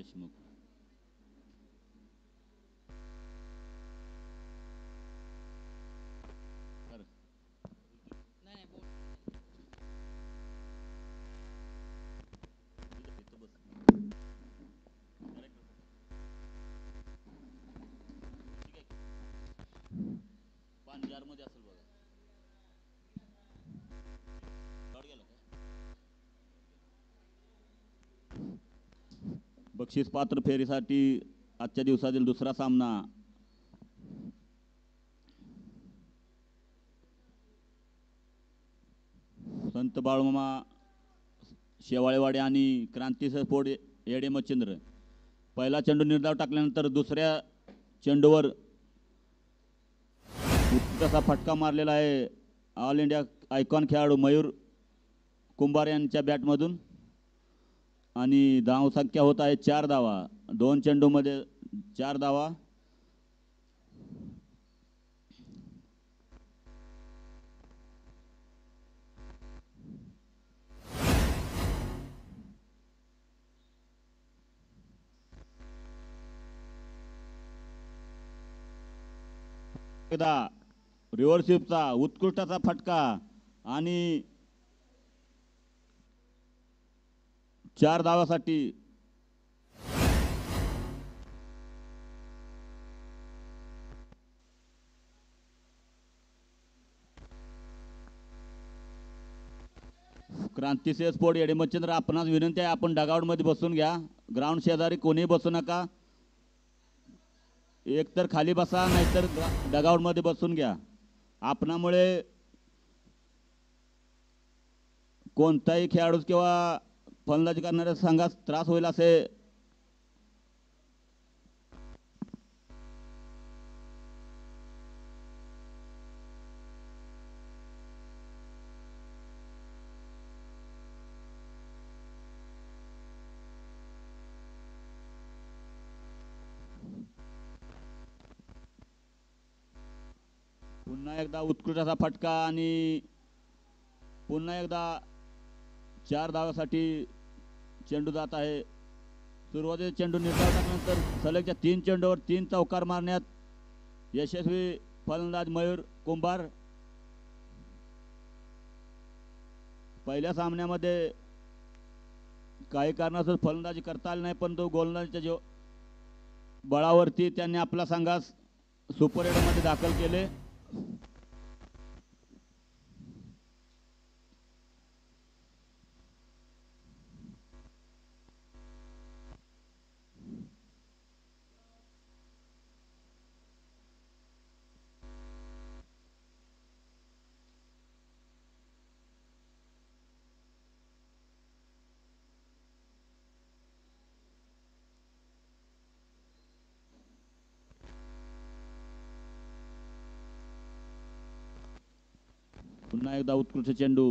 देशमुख. पांजारमध्ये असेल बघा. बक्षीस पात्र फेरीसाठी आजच्या दिवसातील दुसरा सामना संत बाळूमामा शेवाळेवाडी आणि क्रांती स्पोर्ट येडे मच्छिंद्र. पहिला चेंडू निर्धाव टाकल्यानंतर दुसऱ्या चेंडूवर उत्तम फटका मारलेला आहे ऑल इंडिया आयकॉन खेळाडू मयूर कुंभार यांच्या बॅटमधून आणि धावसंख्या होत आहे 4 धावा. 2 चेंडूमध्ये 4 धावा. एकदा रिव्हर्सिपचा उत्कृष्टाचा फटका आणि 4 धावासाठी क्रांती स्पोर्ट येडे मच्छिंद्र आपणास विनंती आहे आपण डगआउट मध्ये बसून घ्या. ग्राउंड शेजारी कोणी बसू नका. एक तर खाली बसा नाहीतर डगआउट मध्ये बसून घ्या. आपणामुळे कोणताही खेळाडू किंवा फलंदाजी करणाऱ्या संघास त्रास होईल असे पुन्हा एकदा उत्कृष्ट असा फटका आणि पुन्हा एकदा 4 धावासाठी चेंडू जात आहे. सुरुवातीचा चेंडू निर्धाव टाकल्यानंतर सलगच्या 3 चेंडूवर 3 चौकार मारण्यात यशस्वी फलंदाज मयूर कुंभार. पहिल्या सामन्यामध्ये काही कारणास्तव फलंदाजी करता आली नाही पण तो गोलंदाजीच्या बळावरती त्यांनी आपला संघास सुपर 8 मध्ये दाखल केले. पुन्हा एकदा उत्कृष्ट चेंडू.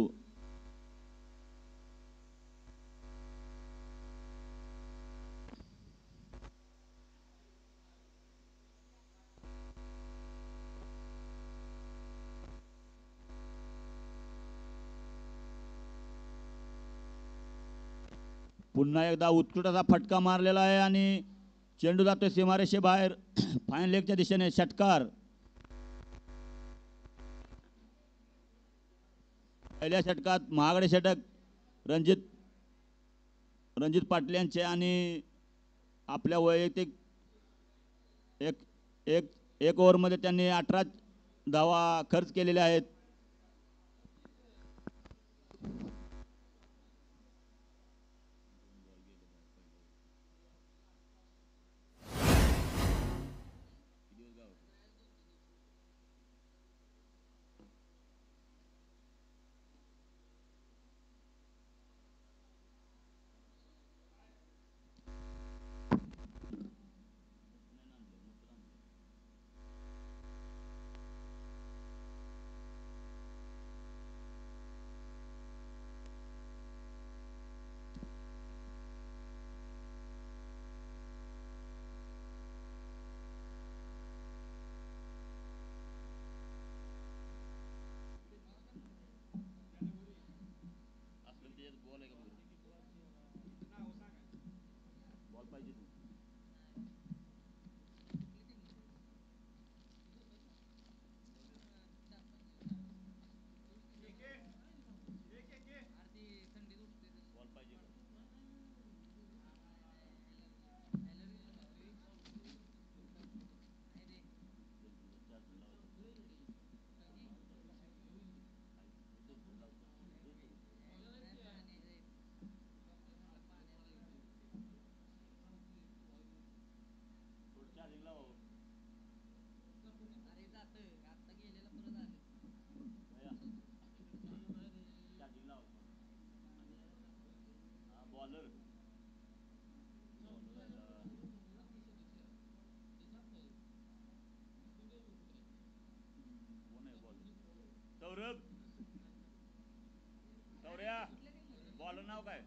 पुन्हा एकदा उत्कृष्टाचा फटका मारलेला आहे आणि चेंडू जातोय सीमारेषे बाहेर फाईन लेगच्या दिशेने. षटकार. पहिल्या षटकात महागडे षटक रणजित पाटील यांचे आणि आपल्या वैयक्तिक एक ओव्हरमध्ये त्यांनी 18 धावा खर्च केलेल्या आहेत. बॉलर सौरभ सौर्या बॉलर नाव काय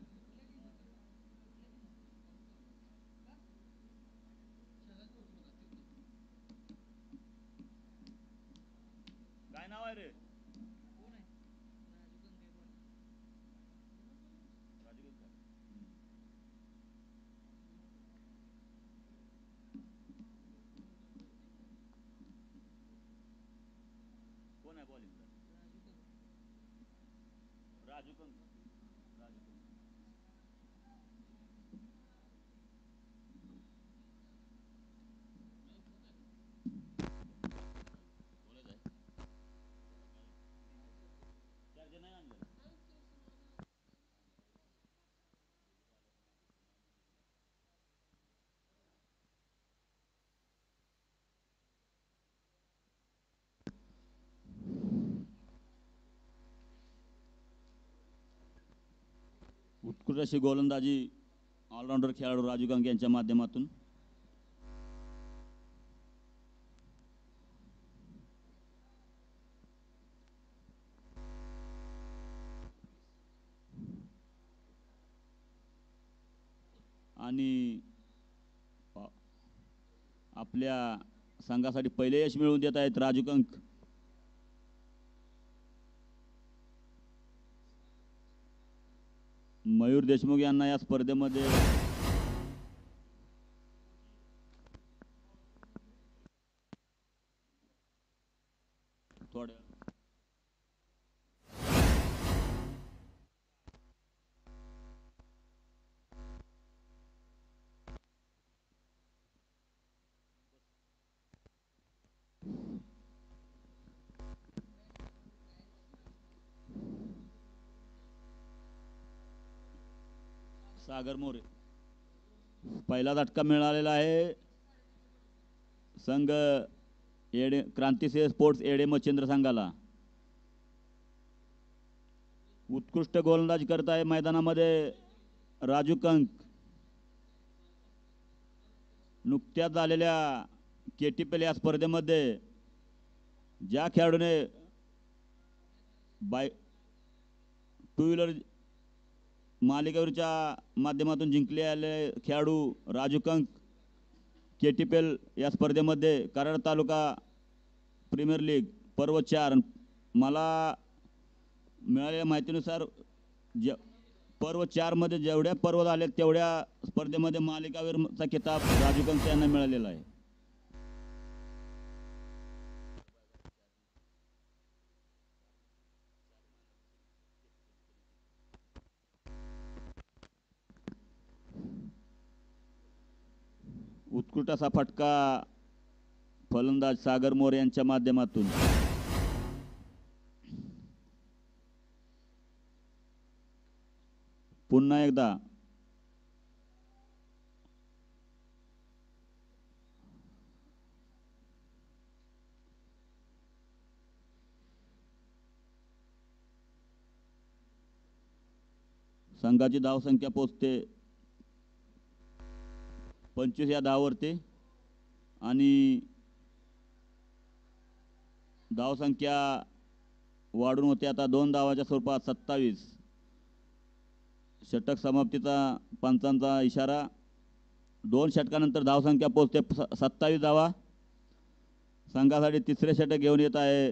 काय नाव आहे रे राजू का कोण आहे बॉलिंग राजू कंक राजू कंक चार्जर नाही आणलं उत्कृष्ट अशी गोलंदाजी ऑलराऊंडर खेळाडू राजू कंक यांच्या माध्यमातून आणि आपल्या संघासाठी पहिले यश मिळवून देत आहेत राजू कंक मयूर देशमुख यांना या स्पर्धेमध्ये थोड्या सागर मोरे पहिला झटका मिळालेला आहे संघ एडे क्रांतिसिंह स्पोर्ट्स एडे मच्छिंद्र संघाला उत्कृष्ट गोलंदाजी करत आहे मैदानामध्ये राजू कंक नुकत्याच झालेल्या केटीपीएल या स्पर्धेमध्ये ज्या खेळाडूने टू व्हीलर मालिकेवरच्या माध्यमातून जिंकले आले खेळाडू राजू कंक केटीपीएल या स्पर्धेमध्ये कराड तालुका प्रीमियर लीग पर्व 4 मला मिळालेल्या माहितीनुसार पर्व 4 मध्ये जेवढ्या पर्व झाले तेवढ्या स्पर्धेमध्ये मालिकावीरचा किताब राजू कंक यांना मिळालेला आहे उत्कृष्ट असा फटका फलंदाज सागर मोरे यांच्या माध्यमातून पुन्हा एकदा संघाची धावसंख्या पोहोचते 25 या धावावरती आणि धावसंख्या वाढून होते आता 2 धावाच्या स्वरूपात 27 षटक समाप्तीचा पंचांचा इशारा 2 षटकानंतर धावसंख्या पोहोचते 27 धावा संघासाठी तिसरे षटक घेऊन येत आहे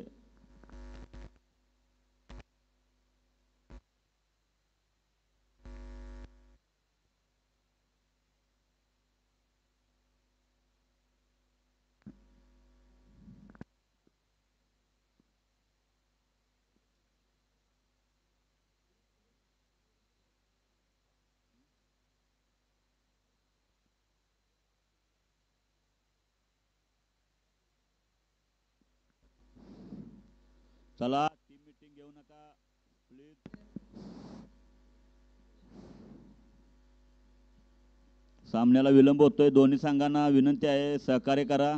चला टीम मीटिंग घेऊ नका प्लीज सामन्याला विलंब होतोय दोन्ही संघांना विनंती आहे सहकार्य करा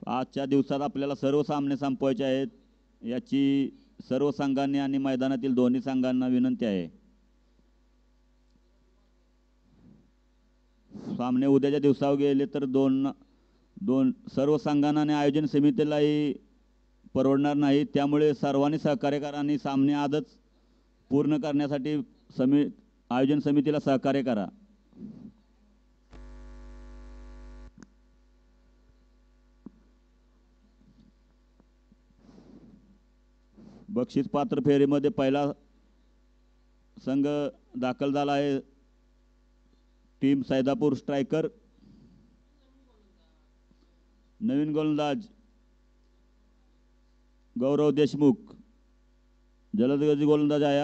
आजच्या दिवसात आपल्याला सर्व सामने संपवायचे आहेत, याची सर्व संघांनी आणि मैदानातील दोन्ही संघांना विनंती आहे. सामने उद्याच्या दिवसावर गेले तर दोन सर्व संघांना आणि आयोजन समितीलाही परवडणार नाही. त्यामुळे सर्वांनी सहकार्य करा आणि सामने आजच पूर्ण करण्यासाठी आयोजन समितीला सहकार्य करा. बक्षीस पात्र फेरीमध्ये पहिला संघ दाखल झाला आहे. Team Saidapur striker. नवीन गोलंदाज गौरव देशमुख जलदगती गोलंदाज आहे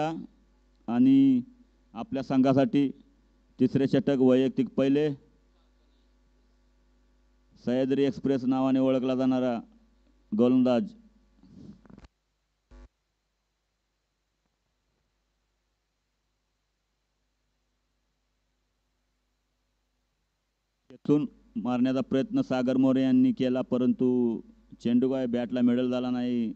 आणि आपल्या संघासाठी तिसरे षटक वैयक्तिक पहिले सह्याद्री एक्सप्रेस नावाने ओळखला जाणारा गोलंदाज खेचून मारण्याचा प्रयत्न सागर मोरे यांनी केला, परंतु चेंडू काय बॅटला मिडल झाला नाही.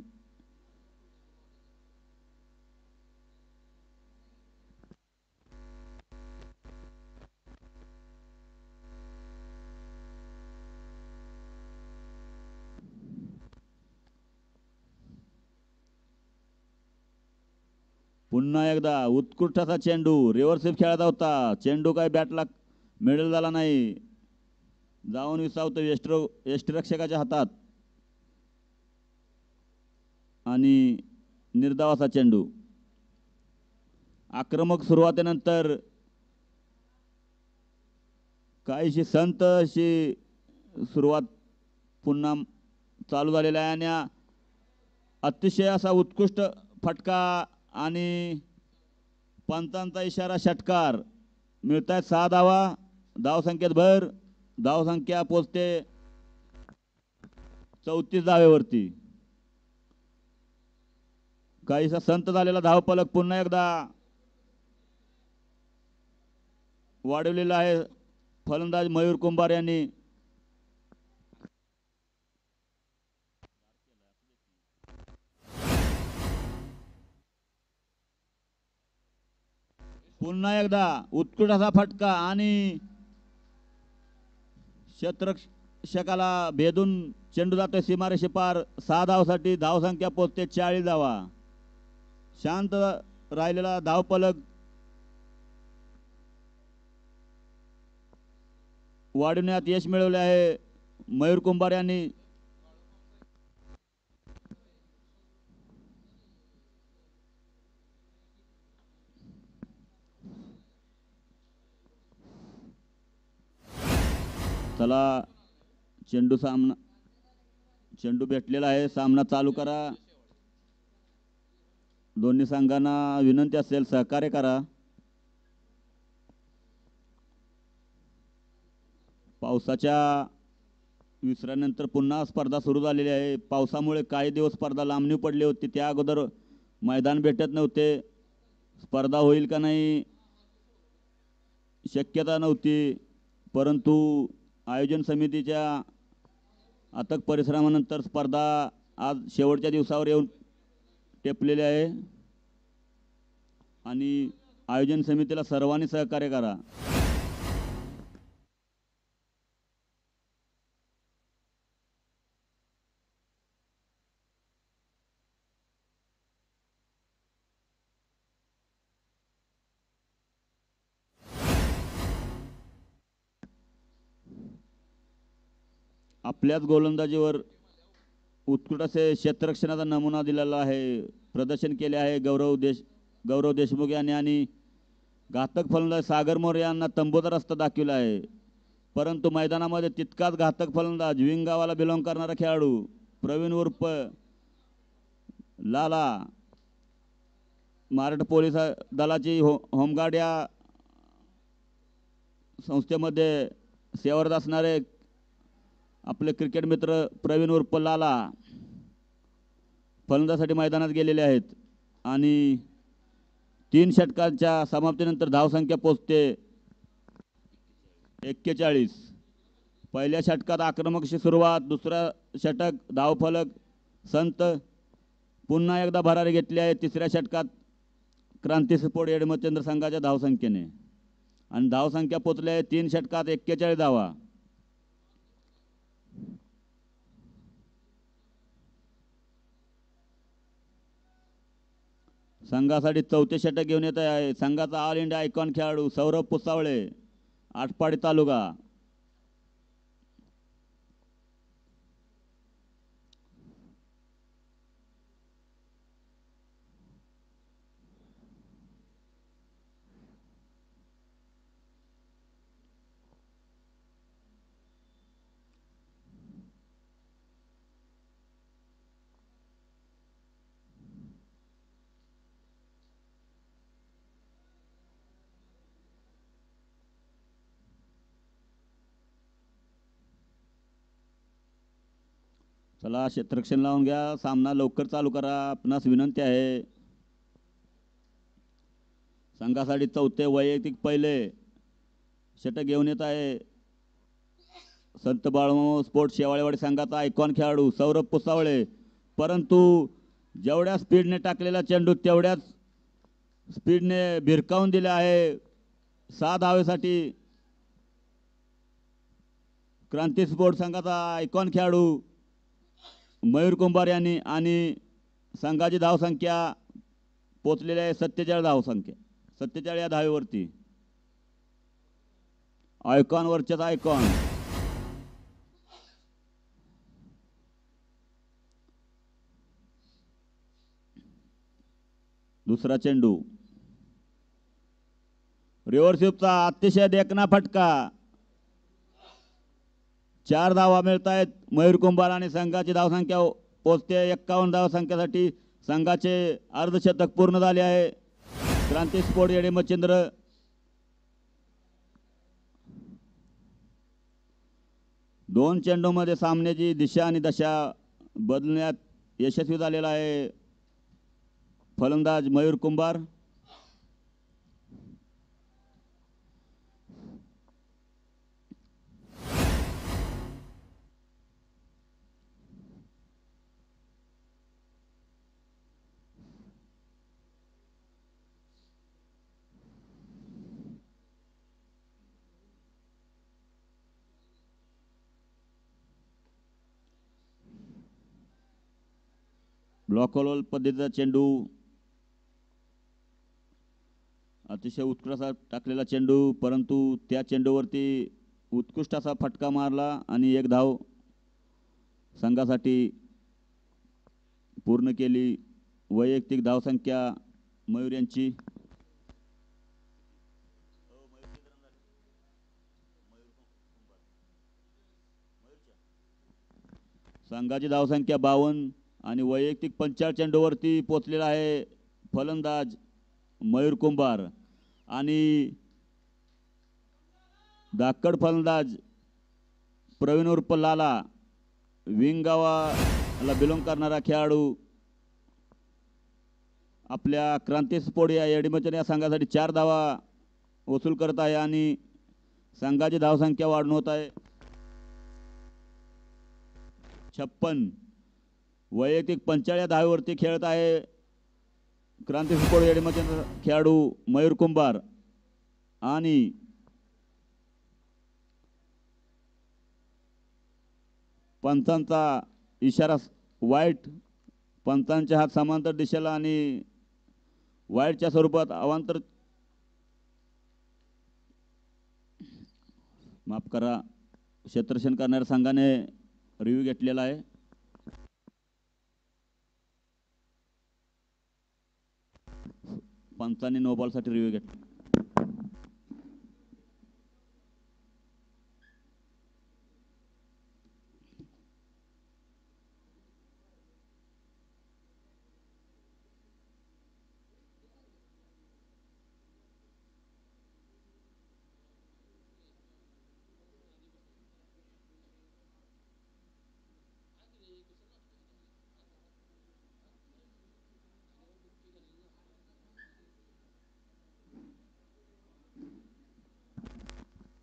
पुन्हा एकदा उत्कृष्ट असा चेंडू रिव्हर्स स्वीप खेळायचा होता. चेंडू काय बॅटला मिडल झाला नाही, जाऊन विसावतो यष्टिरक्षकाच्या हातात आणि निर्धाव असा चेंडू. आक्रमक सुरुवातीनंतर काहीशी संत अशी सुरुवात पुन्हा चालू झालेला आहे आणि अतिशय असा उत्कृष्ट फटका आणि पंचांचा इशारा षटकार. मिळतायत 6 धावा. धावसंख्येत भर. धावसंख्या पोचते 34 धावेवरती. काहीसा संत झालेला धावफलक पुन्हा एकदा वाढवलेला आहे फलंदाज मयूर कुंभार यांनी. पुन्हा एकदा उत्कृष्ट असा फटका आणि क्षेत्ररक्षकाला भेदून चेंडू जातोय सीमारेषे पार. 6 धावासाठी धावसंख्या पोचते 40 धावा. शांत राहिलेला धावफलक वाढवण्यात यश मिळवले आहे मयूर कुंभार यांनी. चला चेंडू भेटलेला आहे. सामना चालू करा. दोन्ही संघांना विनंती असेल सहकार्य करा. पावसाच्या विसरानंतर पुन्हा स्पर्धा सुरू झालेली आहे. पावसामुळे काही दिवस स्पर्धा लांबणी पडली होती. त्या अगोदर मैदान भेटत नव्हते. स्पर्धा होईल का नाही शक्यता नव्हती, परंतु आयोजन समितीच्या अथक परिश्रमानंतर स्पर्धा आज शेवटच्या दिवसावर येऊन टेपलेली आहे आणि आयोजन समितीला सर्वांनी सहकार्य करा. आपल्याच गोलंदाजीवर उत्कृष्ट असे क्षेत्ररक्षणाचा नमुना दिलेला आहे, प्रदर्शन केले आहे गौरव देशमुख यांनी आणि घातक फलंदाज सागर मोरे यांना तंबूचा रस्ता दाखविला आहे. परंतु मैदानामध्ये तितकाच घातक फलंदाज विंग गावाला बिलॉंग करणारा खेळाडू प्रवीण उर्फ लाला, महाराष्ट्र पोलीस दलाची होमगार्ड या संस्थेमध्ये सेवारत असणारे आपले क्रिकेट मित्र प्रवीण उर्फ लाला फलंदाजासाठी मैदानात गेलेले आहेत आणि 3 षटकांच्या समाप्तीनंतर धावसंख्या पोचते 41. पहिल्या षटकात आक्रमकशी सुरुवात, दुसरा षटक धावफलक संत पुन्हा एकदा भरारी घेतली आहे तिसऱ्या षटकात क्रांती स्पोर्ट यडमचंद्र संघाच्या धावसंख्येने आणि धावसंख्या पोचली आहे 3 षटकात 41 धावा. संघासाठी चौथे षटक घेऊन येत आहे संघाचा ऑल इंडिया आयकॉन खेळाडू सौरभ पुसावळे, आटपाडी तालुका. चला क्षेत्ररक्षण लावून घ्या, सामना लवकर चालू करा, आपणास विनंती आहे. संघासाठी चौथे वैयक्तिक पहिले षटक घेऊन येत आहे संत बाळू स्पोर्ट शेवाळेवाडी संघाचा आयकॉन खेळाडू सौरभ पुसावळे, परंतु जेवढ्या स्पीडने टाकलेला चेंडू तेवढ्याच स्पीडने भिरकावून दिला आहे 6 धावेसाठी क्रांती स्पोर्ट संघाचा आयकॉन खेळाडू मयूर कुंभार यांनी आणि संघाची धावसंख्या पोचलेली आहे 47 धावसंख्या 47 या धावेवरती. Icon वरच्याच icon. दुसरा चेंडू रिव्हर्सिपचा अतिशय देखणा फटका. 4 धावा मिळत आहेत मयूर कुंभार आणि संघाची धावसंख्या पोचते 51 धावसंख्येसाठी. संघाचे अर्धशतक पूर्ण झाले आहे. क्रांती स्पोर्ट यडमचंद्र दोन चेंडूमध्ये सामन्याची दिशा आणि दशा बदलण्यात यशस्वी झालेला आहे फलंदाज मयूर कुंभार. ब्लॉक होल पद्धतीचा चेंडू, अतिशय उत्कृष्ट टाकलेला चेंडू, परंतु त्या चेंडूवरती उत्कृष्ट असा फटका मारला आणि 1 धाव संघासाठी पूर्ण केली. वैयक्तिक धावसंख्या मयूर यांची संघाची धावसंख्या 52 आणि वैयक्तिक 45 चेंडूवरती पोचलेला आहे फलंदाज मयूर कुंभार आणि धाकड फलंदाज प्रवीण उर्फ लाला विंगावाला बिलोंग करणारा खेळाडू आपल्या क्रांती स्पोर्ट या यडमचंद्र या संघासाठी 4 धावा वसूल करत आहे आणि संघाची धावसंख्या वाढून होत आहे 56. वैयक्तिक 45 धावेवरती खेळत आहे क्रांती स्पोर्ट यडमचंद्र खेळाडू मयूर कुंभार आणि पंचांचा इशारा वाईट. पंचांचे हात समांतर दिशेला आणि वाईटच्या स्वरूपात अवांतर माफ करा क्षेत्ररक्षण करणाऱ्या संघाने रिव्ह्यू घेतलेला आहे. पंचांनी नो बॉलसाठी रिव्ह्यू घेतला.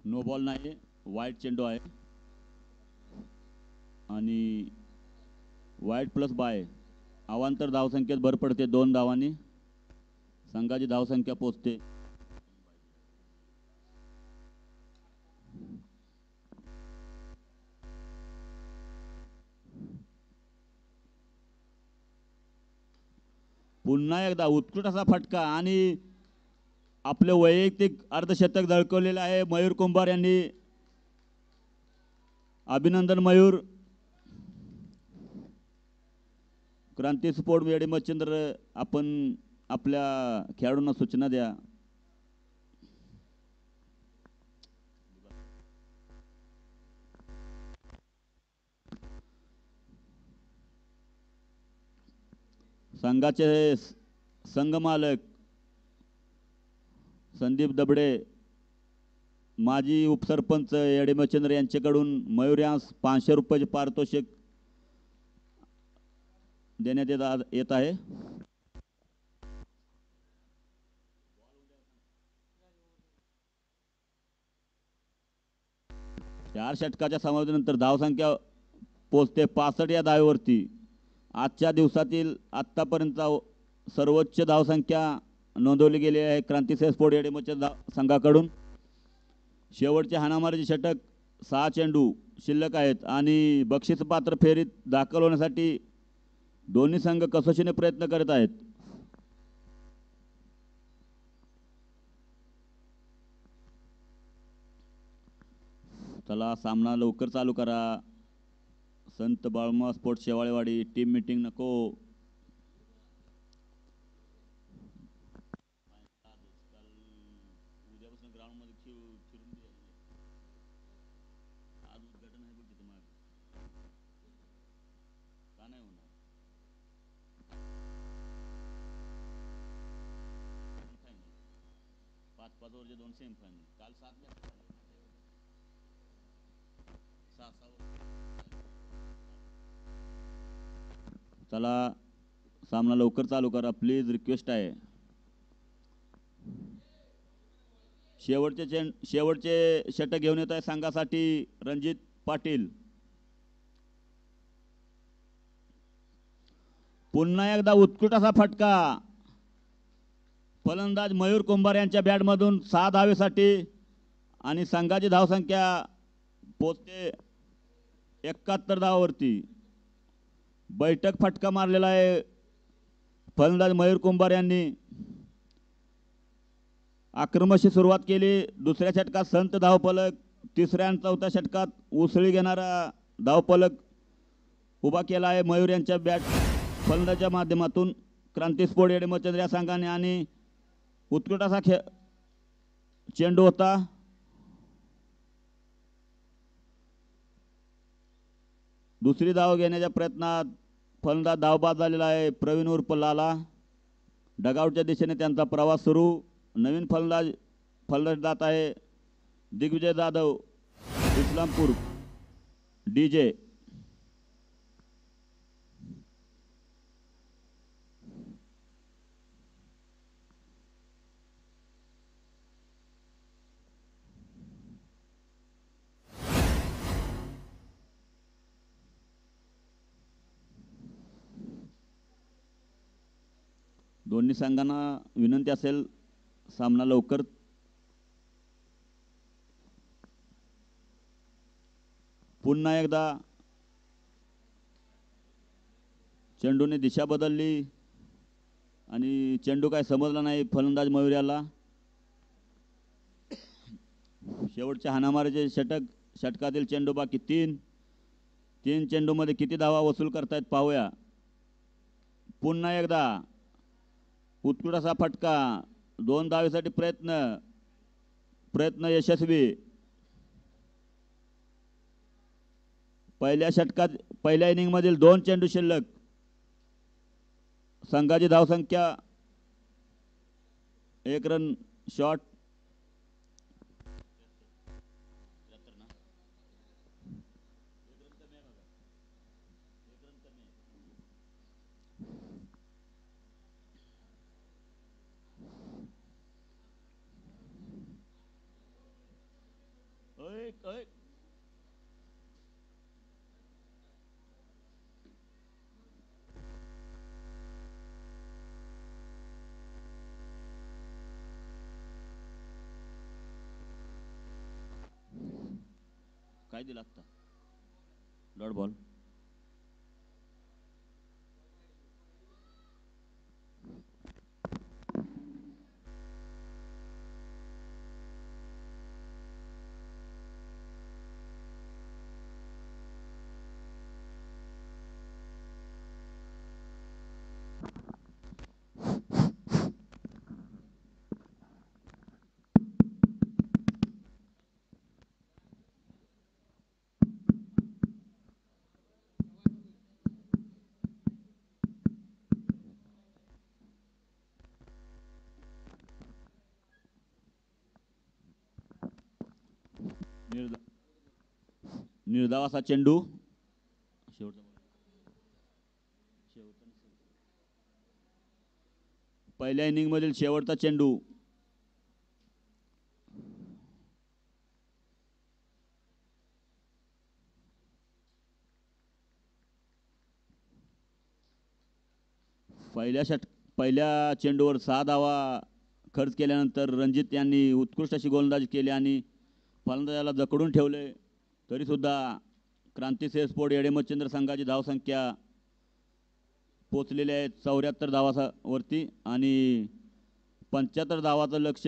नो बॉल नाही, वाईट चेंडू आहे. आणि वाईट प्लस बाय अवांतर धावसंख्येत भर पडते 2 धावांनी. संघाची धावसंख्या पोहोचते पुन्हा एकदा उत्कृष्ट असा फटका आणि आपले वैयक्तिक अर्धशतक झळकवलेले आहे मयूर कुंभार यांनी. अभिनंदन मयूर. क्रांती स्पोर्ट वेडी मच्छिंद्र आपण आपल्या खेळाडूंना सूचना द्या. संघाचे संघ मालक संदीप दबडे, माजी उपसरपंच येडे मच्छिंद्र यांच्याकडून मयूर यांस 500 रुपयाचे पारितोषिक देण्यात येत आहे. चार षटकाच्या समाप्तीनंतर धावसंख्या पोहोचते 65 या धावेवरती. आजच्या दिवसातील आतापर्यंत सर्वोच्च धावसंख्या नोंदवली गेली आहे क्रांती स्पोर्ट येडेमोच्या संघाकडून. शेवटचे हाणामारीचे षटक 6 चेंडू शिल्लक आहेत आणि बक्षीसपात्र फेरीत दाखल होण्यासाठी दोन्ही संघ कसोशीने प्रयत्न करत आहेत. चला सामना लवकर चालू करा. संत बाळमा स्पोर्ट शेवाळेवाडी टीम मीटिंग नको. उद्यापासून ग्राउंड मध्ये फिरून आज उद्घाटन आहे बघ तिथं माग का नाही होणार. 5-5 ओव्हरचे 2 सेमीफायनल काल 7 चला सामना लवकर चालू करा प्लीज रिक्वेस्ट आहे. शेवटचे षटक घेऊन येत आहे संघासाठी रणजित पाटील. पुन्हा एकदा उत्कृष्ट असा फटका फलंदाज मयूर कुंभार यांच्या बॅटमधून 6 धावेसाठी आणि संघाची धावसंख्या पोहोचते 71 धावावरती. बैठक फटका मारलेला आहे फलंदाज मयूर कुंभार यांनी. आक्रमणाची सुरुवात केली. दुसऱ्या षटकात संत धावफलक, तिसऱ्या आणि चौथ्या षटकात उसळी घेणारा धावफलक उभा केला आहे मयूर यांच्या बॅट फलंदाजाच्या माध्यमातून क्रांती स्पोर्ट येडेमचंद्र या संघाने. आणि उत्कृष्ट असा चेंडू होता. दुसरी धाव घेण्याच्या प्रयत्नात फलंदाज धावबाद झालेला आहे प्रवीण उर्फ लाला. डगआउटच्या दिशेने त्यांचा प्रवास सुरू. नवीन फलंदाज जात आहे दिग्विजय जाधव इस्लामपूर डीजे. दोन्ही संघांना विनंती असेल सामना लवकर पुन्हा एकदा चेंडूने दिशा बदलली आणि चेंडू काय समजला नाही फलंदाज मयूर याला. शेवटच्या हाणामारीचे षटकातील चेंडू बाकी 3 चेंडूमध्ये किती धावा वसूल करतायत पाहूया. पुन्हा एकदा उत्कृष्ट असा फटका 2 धावेसाठी प्रयत्न यशस्वी. पहिल्या इनिंग मधील 2 चेंडू शिल्लक. संघाची धावसंख्या 1 रन शॉट. काय दिला आता डॉट बॉल. निर्धावाचा चेंडू. शेवटचा पहिल्या इनिंग मधील शेवटचा चेंडू. पहिल्या चेंडूवर 6 धावा खर्च केल्यानंतर रणजित यांनी उत्कृष्ट अशी गोलंदाजी केली आणि फलंदाजाला जकडून ठेवले. तरी सुद्धा क्रांतिसिंह स्पोर्ट येडेमचंद्र संघाची धावसंख्या पोचलेली आहे 74 धावावरती आणि 75 धावाचं लक्ष्य